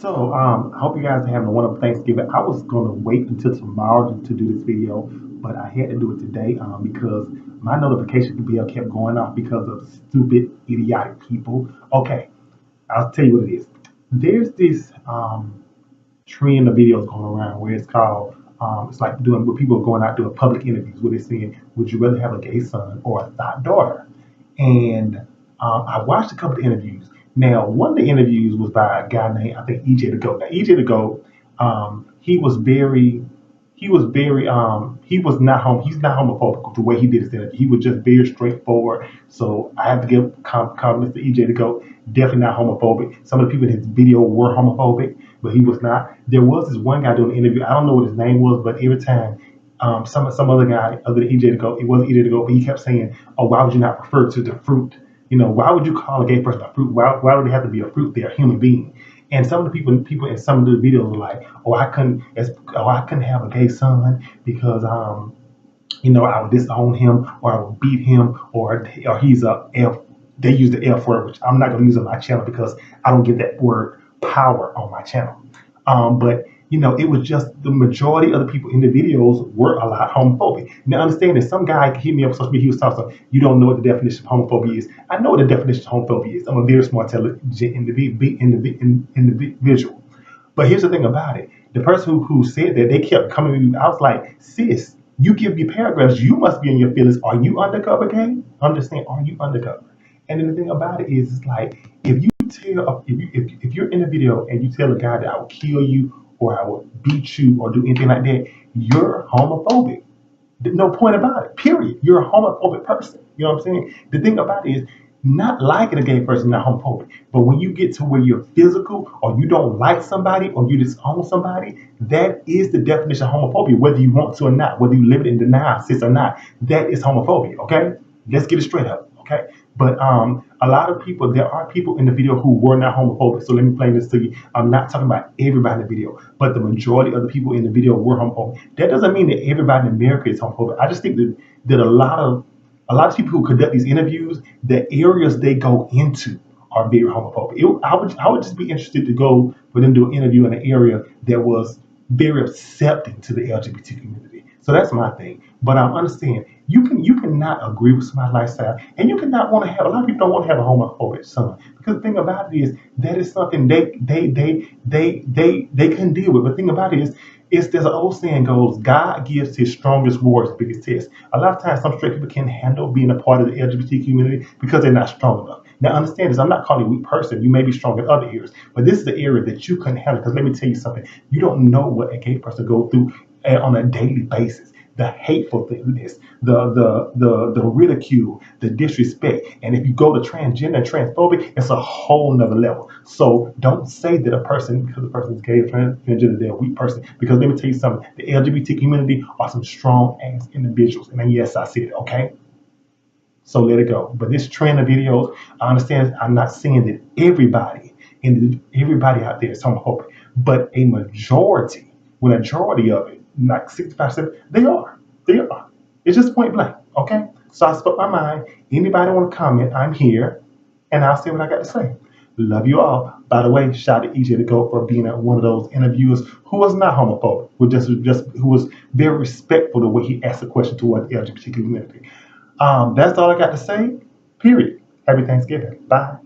I hope you guys are having a wonderful Thanksgiving. I was going to wait until tomorrow to do this video, but I had to do it today because my notification bell kept going off because of stupid, idiotic people. Okay, I'll tell you what it is. There's this trend of videos going around where it's called, it's like doing where people are going out doing public interviews where they're saying, would you rather have a gay son or a thought daughter? And I watched a couple of interviews. Now, one of the interviews was by a guy named, I think, EJ the Goat. Now, EJ the Goat, he was not he's not homophobic the way he did his interview. He was just very straightforward. So I have to give compliments to EJ the Goat. Definitely not homophobic. Some of the people in his video were homophobic, but he was not. There was this one guy doing the interview. I don't know what his name was, but every time some other guy other than EJ to go, it wasn't EJ to go, but he kept saying, "Oh, why would you not refer to the fruit? Why would you call a gay person a fruit? Why would they have to be a fruit? They're a human being." And some of the people in some of the videos were like, I couldn't have a gay son because I would disown him or I would beat him or he's a F. They use the F word, which I'm not going to use on my channel because I don't get that word power on my channel. But it was just the majority of the people in the videos were a lot homophobic. Now, understand that some guy hit me up on social media. He was talking about, you don't know what the definition of homophobia is. I know what the definition of homophobia is. I'm a very smart, intelligent individual. But here's the thing about it. The person who said that, they kept coming to me. I was like, sis, you give me paragraphs. You must be in your feelings. Are you undercover, gay? Understand? Are you undercover? And then the thing about it is, it's like, if you're in a video and you tell a guy that I will kill you or I will beat you or do anything like that, you're homophobic. No point about it. Period. You're a homophobic person. You know what I'm saying? The thing about it is, not liking a gay person, not homophobic. But when you get to where you're physical or you don't like somebody or you disown somebody, that is the definition of homophobia, whether you want to or not, whether you live it in denial, cis or not. That is homophobia, okay? Let's get it straight up, okay? But there are people in the video who were not homophobic. So let me explain this to you. I'm not talking about everybody in the video, but the majority of the people in the video were homophobic. That doesn't mean that everybody in America is homophobic. I just think that a lot of people who conduct these interviews, the areas they go into are very homophobic. I would just be interested to go for them to do an interview in an area that was very accepting to the LGBT community. So that's my thing. But I understand you cannot agree with my lifestyle, and you cannot want to have. A lot of people don't want to have a homophobic son because the thing about it is that is something they can deal with. But the thing about it is there's an old saying goes, God gives his strongest warriors biggest test. A lot of times some straight people can't handle being a part of the LGBT community because they're not strong enough. Now understand this, I'm not calling you a weak person. You may be strong in other areas, but this is the area that you couldn't handle. Because let me tell you something, you don't know what a gay person goes through on a daily basis. The hateful things, the ridicule, the disrespect. And if you go to transgender and transphobic, it's a whole nother level. So don't say that because a person is gay or transgender, they're a weak person. Because let me tell you something, the LGBT community are some strong ass individuals. And then yes, I said it, okay? So let it go. But this trend of videos, I understand, I'm not saying that everybody out there is homophobic, but a majority of it, like 65%, they are. They are. It's just point blank. Okay? So I spoke my mind. Anybody want to comment, I'm here, and I'll say what I got to say. Love you all. By the way, shout out to EJ to go for being one of those interviewers who was not homophobic, who was very respectful the way he asked a question toward the LGBT community. That's all I got to say. Period. Happy Thanksgiving. Bye.